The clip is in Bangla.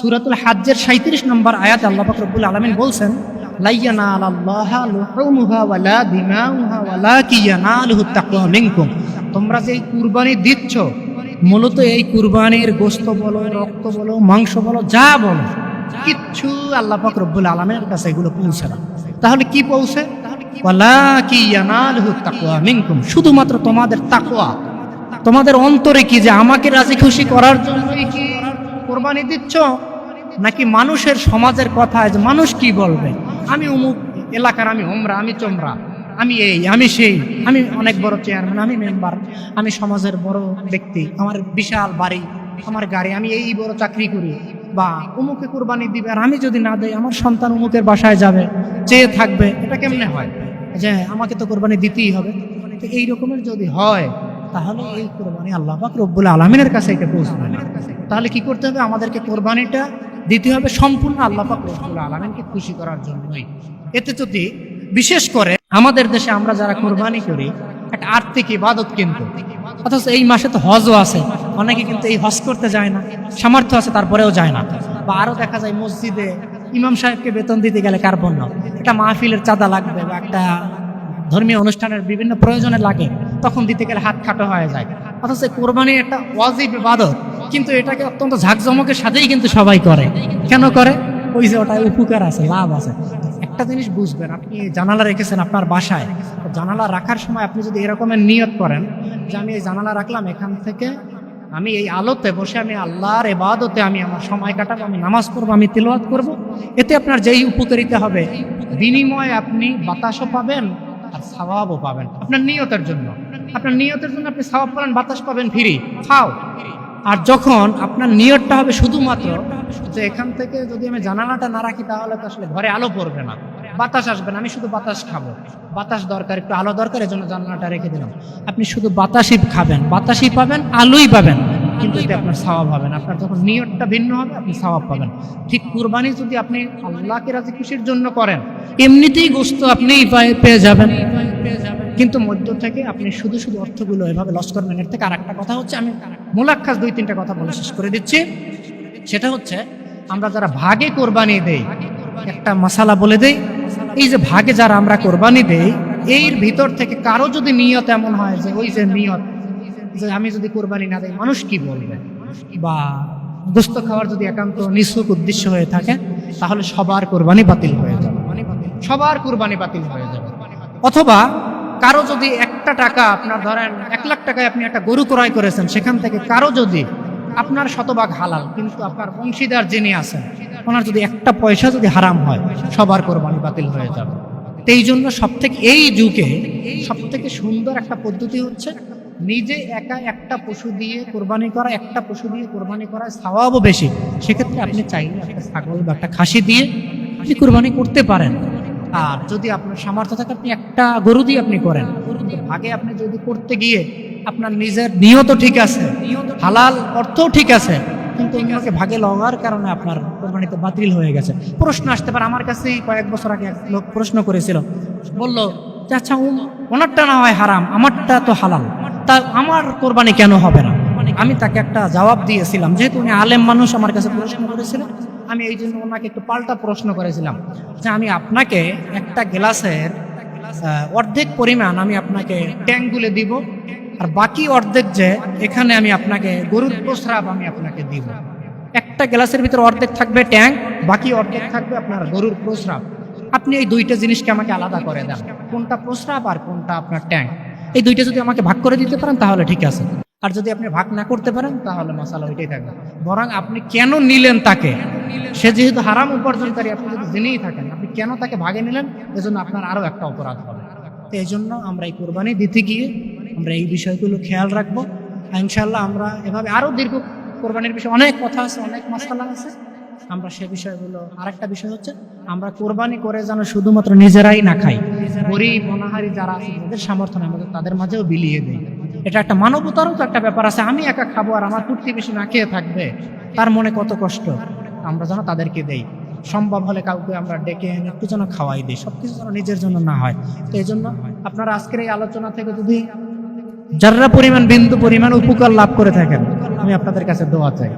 সূরাতুল হজ্জের 37 নম্বর আয়াতে আল্লাহ পাক রব্বুল আলামিন বলছেন, লা ইয়ানালাল্লাহা লুহুমুহা ওয়ালা দিমাউহা ওয়ালাকিন ইয়ানালুহুত তাকওয়া মিনকুম। তোমরা যে কুরবানি দিচ্ছ, মূলত এই কুরবানির গোশত বলো, রক্ত বলো, মাংস বলো, যা বলো, কিচ্ছু আল্লাহ পাক রব্বুল আলামিনের কাছে এগুলো পৌঁছে না। তাহলে কি পৌঁছে? ওয়ালাকিন ইয়ানালুহুত তাকওয়া মিনকুম, শুধুমাত্র তোমাদের তাকওয়া, তোমাদের অন্তরে কি যে আমাকে রাজি খুশি করার জন্যই কি কোরবানি দিচ্ছ, নাকি মানুষের সমাজের কথা, যে মানুষ কি বলবে, আমি অমুক এলাকার, আমি ওমরা, আমি চমরা, আমি এই, আমি সেই, আমি অনেক বড় চেয়ারম্যান, আমি মেম্বার, আমি সমাজের বড় ব্যক্তি, আমার বিশাল বাড়ি, আমার গাড়ি, আমি এই বড় চাকরি করি, বা অমুকে কোরবানি দিবে আর আমি যদি না দেই আমার সন্তান অমুকের বাসায় যাবে, চেয়ে থাকবে। এটা কেমনে হয় যে আমাকে তো কোরবানি দিতেই হবে? তো এই রকমের যদি হয় তাহলে এই কোরবানি আল্লাহ পাক রব্বুল আলামিনের কাছে এটা পৌঁছবে না। তাহলে কি করতে হবে? আমাদেরকে কোরবানিটা দিতে হবে সম্পূর্ণ আল্লাহ পাক রব্বুল আলামিনকে খুশি করার জন্যই। এতে যদি বিশেষ করে আমাদের দেশে আমরা যারা কোরবানি করি, একটা আর্থিক ইবাদত, কিন্তু অথচ এই মাসে তো হজও আছে, অনেকে কিন্তু এই হজ করতে যায় না, সামর্থ্য আছে তারপরেও যায় না। বা আরো দেখা যায় মসজিদে ইমাম সাহেবকে বেতন দিতে গেলে কার পণ্য, একটা মাহফিলের চাঁদা লাগবে বা একটা ধর্মীয় অনুষ্ঠানের বিভিন্ন প্রয়োজনে লাগে, তখন দিতে গেলে হাত খাটো হয়ে যায়। অথচ কোরবানি একটা ওয়াজিব ইবাদত, কিন্তু এটাকে অত্যন্ত ঝাঁকজমকের সাথেই কিন্তু সবাই করে। কেন করে? ওই যে ওটা উপকার আছে, লাভ আছে। একটা জিনিস বুঝবেন, আপনি জানালা রেখেছেন আপনার বাসায়, জানালা রাখার সময় আপনি যদি এরকমের নিয়ত করেন যে আমি এই জানালা রাখলাম, এখান থেকে আমি এই আলোতে বসে আমি আল্লাহর ইবাদতে আমি আমার সময় কাটাবো, আমি নামাজ পড়বো, আমি তিলাওয়াত করব, এতে আপনার যেই উপকারিতা হবে, বিনিময়ে আপনি বাতাসও পাবেন আর সওয়াবও পাবেন। আপনার নিয়তের জন্য, আপনার নিয়তের জন্য আপনি সওয়াব পাবেন, বাতাস পাবেন ফ্রি, খাও। আর যখন আপনার নিয়তটা হবে শুধুমাত্র যে এখান থেকে যদি আমি জানালাটা না রাখি তাহলে তো আসলে ঘরে আলো পড়বে না, বাতাস আসবে না, আমি শুধু বাতাস খাবো, বাতাস দরকার, একটু আলো দরকার, এজন্য জানালাটা রেখে দিলাম। আপনি শুধু বাতাসই খাবেন, বাতাসই পাবেন, আলোই পাবেন, কিন্তু এতে আপনার সওয়াব হবে না। আপনার যখন নিয়তটা ভিন্ন হবে আপনি সওয়াব পাবেন। ঠিক কুরবানি যদি আপনি আল্লাহকে রাজি খুশির জন্য করেন, এমনিতেই গোশত আপনি পেয়ে যাবেন, কিন্তু মধ্য থেকে আপনি শুধু শুধু অর্থগুলো এভাবে লস করবেন। এর থেকে আর একটা কথা হচ্ছে, আমি মোলাক্কাস 2-3টা কথা বলে শেষ করে দিচ্ছি। সেটা হচ্ছে, আমরা যারা ভাগে কোরবানি দেই, একটা মাসালা বলে দেই, এই যে ভাগে যারা আমরা কোরবানি দেই, এর ভিতর থেকে কারো যদি নিয়ত এমন হয় যে ওই যে নিয়ত যে আমি যদি কোরবানি না দেই মানুষ কি বলবে, বা গোশত খাওয়ার যদি একান্ত নিছক উদ্দেশ্য হয়ে থাকে, তাহলে সবার কোরবানি বাতিল হয়ে যাবে, সবার কোরবানি বাতিল হয়ে যাবে। অথবা কারো যদি একটা টাকা, আপনার ধরেন 1 লাখ টাকায় আপনি একটা গরু ক্রয় করেছেন, সেখান থেকে কারো যদি আপনার শতভাগ হালাল, কিন্তু আপনার অংশীদার যিনি আছেন ওনার যদি একটা পয়সা যদি হারাম হয়, সবার কোরবানি বাতিল হয়ে যাবে। এই জন্য সবথেকে এই যুগে সবথেকে সুন্দর একটা পদ্ধতি হচ্ছে নিজে একা একটা পশু দিয়ে কোরবানি করা। একটা পশু দিয়ে কোরবানি করার সওয়াবও বেশি। সেক্ষেত্রে আপনি চাইলে একটা ছাগল বা একটা খাসি দিয়ে আপনি কোরবানি করতে পারেন। আর যদি আপনার সামর্থ্য থাকে আপনি একটা গরু দিয়ে আপনি করেন। আগে আপনি যদি করতে গিয়ে আপনার নিজের নিয়ত ঠিক আছে, হালাল অর্থও ঠিক আছে, কিন্তু অন্যকে ভাগে লওয়ার কারণে আপনার কোরবানিতে বাতিল হয়ে গেছে। প্রশ্ন আসতে পারে, আমার কাছেই কয়েক বছর আগে এক লোক প্রশ্ন করেছিল, বলল যে আচ্ছা ওনারটা না হয় হারাম, আমারটা তো হালাল, তা আমার কোরবানি কেন হবে না? আমি তাকে একটা জবাব দিয়েছিলাম, যেহেতু উনি আলেম মানুষ আমার কাছে প্রশ্ন করেছিলেন, আমি এই জন্য ওনাকে একটু পাল্টা প্রশ্ন করেছিলাম যে আমি আপনাকে একটা গ্লাসের অর্ধেক পরিমাণ আমি আপনাকে ট্যাঙ্ক গুলে দিব, আর বাকি অর্ধেক যে এখানে আমি আপনাকে গরুর প্রস্রাব আমি আপনাকে দিব। একটা গ্লাসের ভিতরে অর্ধেক থাকবে ট্যাঙ্ক, বাকি অর্ধেক থাকবে আপনার গরুর প্রস্রাব। আপনি এই দুইটা জিনিসকে আমাকে আলাদা করে দেন, কোনটা প্রস্রাব আর কোনটা আপনার ট্যাঙ্ক। এই দুইটা যদি আমাকে ভাগ করে দিতে পারেন তাহলে ঠিক আছে, আর যদি আপনি ভাগ না করতে পারেন তাহলে মশালা ওইটাই থাকবে। বরং আপনি কেন নিলেন তাকে, সে যেহেতু হারাম উপার্জনকারী, আপনি যদি জেনেই থাকেন আপনি কেন তাকে ভাগে নিলেন, এজন্য আপনার আরো একটা অপরাধ হবে। তো এই জন্য আমরা এই কোরবানি দিতে গিয়ে আমরা এই বিষয়গুলো খেয়াল রাখবো। ইনশাআল্লাহ আমরা এভাবে আরো দীর্ঘ কোরবানির বিষয়ে অনেক কথা আছে, অনেক মশালা আছে, আমরা সে বিষয়গুলো। আরেকটা বিষয় হচ্ছে, আমরা কোরবানি করে যেন শুধুমাত্র নিজেরাই না খাই, গরিব অনাহারী যারা আছে, যাদের সামর্থ্য নেই, আমাদের তাদের মাঝেও বিলিয়ে দেই। এটা একটা মানবতারও তো একটা ব্যাপার আছে। আমি একা খাবো আর আমার প্রতিবেশী না খেয়ে থাকবে, তার মনে কত কষ্ট, আমরা যেন তাদেরকে দেই। সম্ভব হলে কাউকে আমরা ডেকে এনে একটু যেন খাওয়াই দিই, সবকিছু যেন নিজের জন্য না হয়। তো এই জন্য আপনারা আজকের এই আলোচনা থেকে যদি যারা পরিমাণ বিন্দু পরিমাণ উপকার লাভ করে থাকেন, আমি আপনাদের কাছে দোয়া চাই।